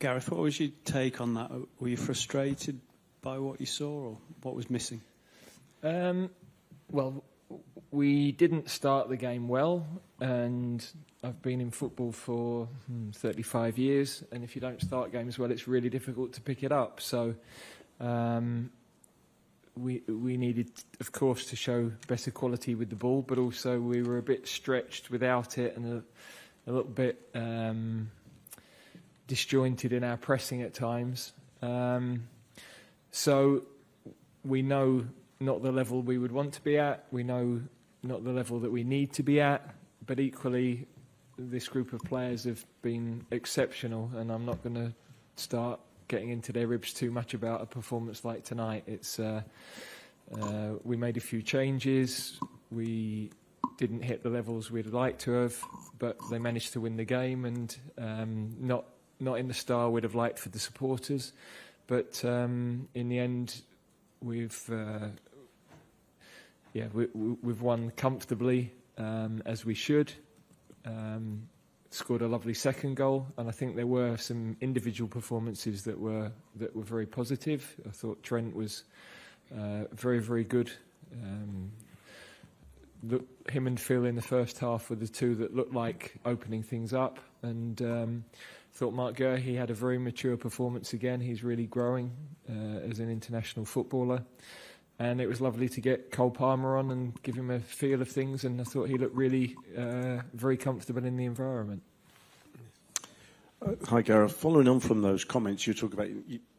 Gareth, what was your take on that? Were you frustrated by what you saw, or what was missing? Well, we didn't start the game well, and I've been in football for 35 years, and if you don't start games well, it's really difficult to pick it up. So we needed, of course, to show better quality with the ball, but also we were a bit stretched without it and a little bit disjointed in our pressing at times. So we know not the level we would want to be at. We know not the level that we need to be at. But equally, this group of players have been exceptional, and I'm not going to start getting into their ribs too much about a performance like tonight. It's we made a few changes. We didn't hit the levels we'd like to have, but they managed to win the game, and not in the style we'd have liked for the supporters. But in the end, we've won comfortably, as we should. Scored a lovely second goal, and I think there were some individual performances that were very positive. I thought Trent was very, very good. Him and Phil in the first half were the two that looked like opening things up, and thought Mark Gurr, he had a very mature performance again. He's really growing as an international footballer. And it was lovely to get Cole Palmer on and give him a feel of things, and I thought he looked really very comfortable in the environment. Hi, Gareth. Following on from those comments, you talked about,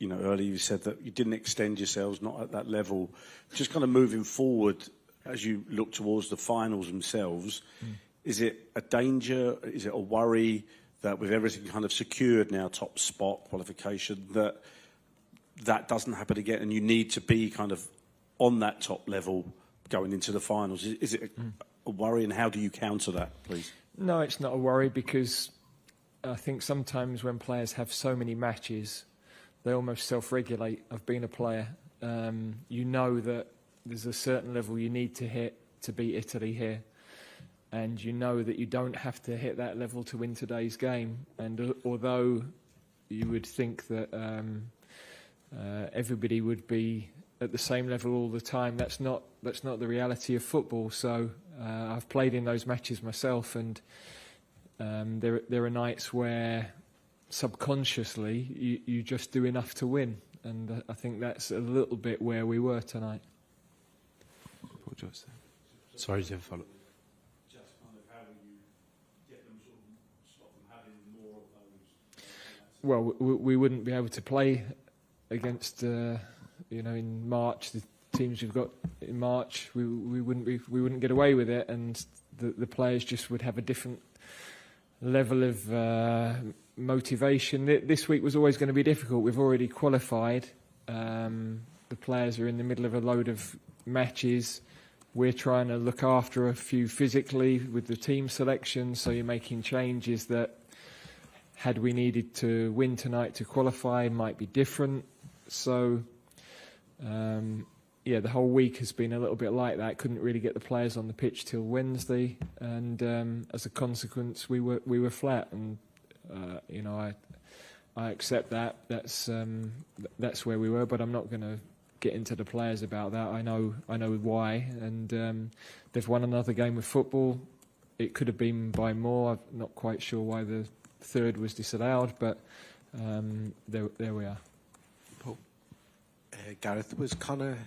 earlier you said that you didn't extend yourselves, not at that level. Just kind of moving forward, as you look towards the finals themselves, is it a danger, is it a worry that with everything kind of secured now, top spot, qualification, that doesn't happen again and you need to be kind of on that top level going into the finals? Is it a worry, and how do you counter that, please? No, it's not a worry, because I think sometimes when players have so many matches, they almost self-regulate. I've been a player. You know that there's a certain level you need to hit to beat Italy here. And you know that you don't have to hit that level to win today's game. And although you would think that everybody would be at the same level all the time, that's not the reality of football. So I've played in those matches myself, and there are nights where subconsciously you just do enough to win, and I think that's a little bit where we were tonight. Sorry, to follow. Just kind of how do you get them sort of stop them having more of those? Well, we wouldn't be able to play against in March, the teams we've got in March. We wouldn't get away with it, and the players just would have a different level of motivation. This week was always going to be difficult. We've already qualified. The players are in the middle of a load of matches. We're trying to look after a few physically with the team selection, so you're making changes that, had we needed to win tonight to qualify, might be different. So, the whole week has been a little bit like that. Couldn't really get the players on the pitch till Wednesday, and as a consequence, we were flat. And I accept that. That's where we were, but I'm not going to get into the players about that. I know why, and they've won another game of football. It could have been by more. I'm not quite sure why the third was disallowed, but there we are. Paul. Gareth, was Conor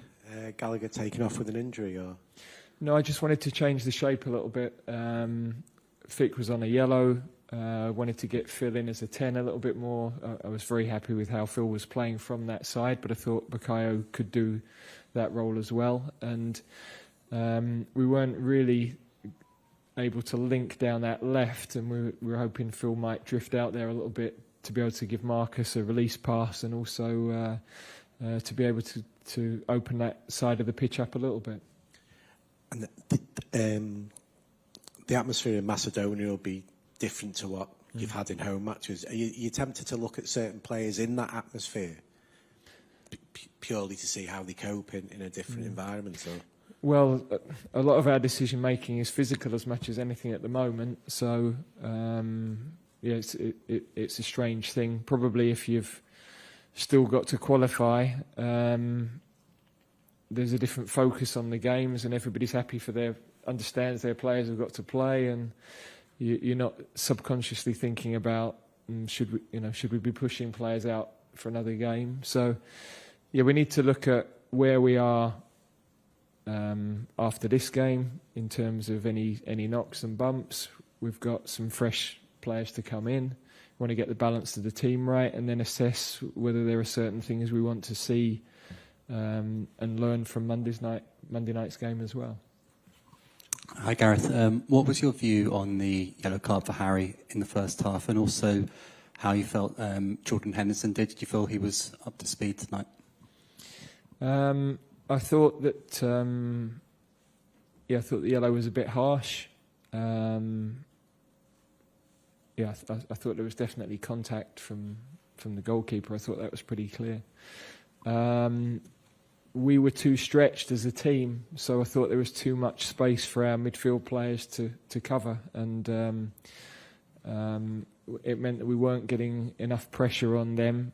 Gallagher taken off with an injury, or? No, I just wanted to change the shape a little bit. Fick was on a yellow. Wanted to get Phil in as a 10 a little bit more. I was very happy with how Phil was playing from that side, but I thought Bukayo could do that role as well. And we weren't really able to link down that left, and we were hoping Phil might drift out there a little bit to be able to give Marcus a release pass, and also to be able to open that side of the pitch up a little bit. And the atmosphere in Macedonia will be different to what you've had in home matches. Are you tempted to look at certain players in that atmosphere purely to see how they cope in a different environment? Or? Well, a lot of our decision making is physical as much as anything at the moment. So it's a strange thing. Probably if you've still got to qualify, there's a different focus on the games, and everybody's happy understands their players have got to play, and you're not subconsciously thinking about should we be pushing players out for another game. So we need to look at where we are after this game in terms of any knocks and bumps. We've got some fresh players to come in. We want to get the balance of the team right, and then assess whether there are certain things we want to see and learn from Monday night's game as well. Hi Gareth, what was your view on the yellow card for Harry in the first half, and also how you felt Jordan Henderson did? Did you feel he was up to speed tonight? I thought that I thought the yellow was a bit harsh. I thought there was definitely contact from the goalkeeper. I thought that was pretty clear. We were too stretched as a team, so I thought there was too much space for our midfield players to cover, and it meant that we weren't getting enough pressure on them,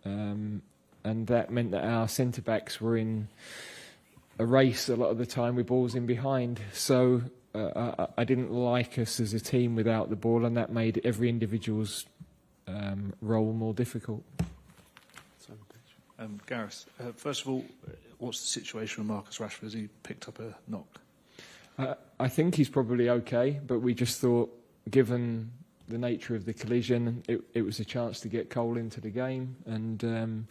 and that meant that our centre-backs were in a race a lot of the time with balls in behind. So I didn't like us as a team without the ball, and that made every individual's role more difficult. Gareth, first of all, what's the situation with Marcus Rashford? Has he picked up a knock? I think he's probably okay, but we just thought, given the nature of the collision, it was a chance to get Cole into the game, and I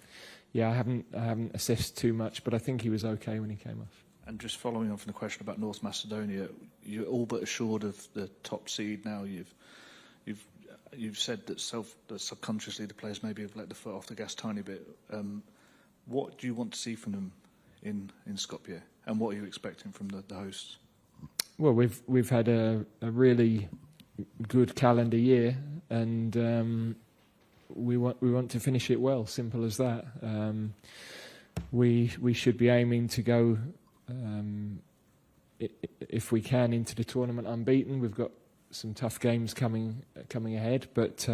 haven't assessed too much, but I think he was okay when he came off. And just following on from the question about North Macedonia, you're all but assured of the top seed now. You've said that subconsciously the players maybe have let the foot off the gas a tiny bit. What do you want to see from them in Skopje, and what are you expecting from the hosts? Well, we've had a really good calendar year, and we want to finish it well. Simple as that. We should be aiming to go, if we can, into the tournament unbeaten. We've got some tough games coming ahead, but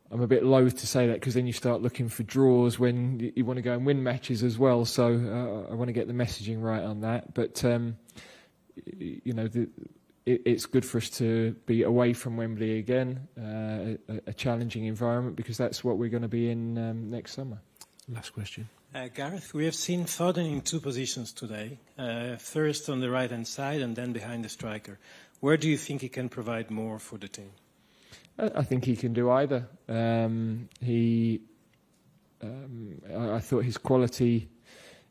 I'm a bit loath to say that, because then you start looking for draws when you want to go and win matches as well. So I want to get the messaging right on that. But it's good for us to be away from Wembley again, a challenging environment, because that's what we're going to be in next summer. Last question. Gareth, we have seen Foden in two positions today, first on the right-hand side and then behind the striker. Where do you think he can provide more for the team? I think he can do either. I thought his quality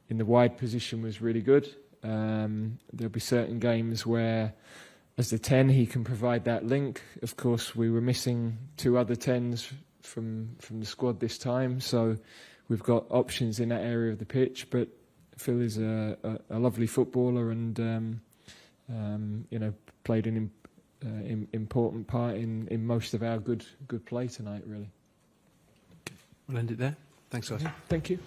in the wide position was really good. There'll be certain games where, as the 10, he can provide that link. Of course, we were missing two other 10s from the squad this time, so we've got options in that area of the pitch. But Phil is a lovely footballer, and played an important part in most of our good play tonight, really. We'll end it there. Thanks, guys. Thank you.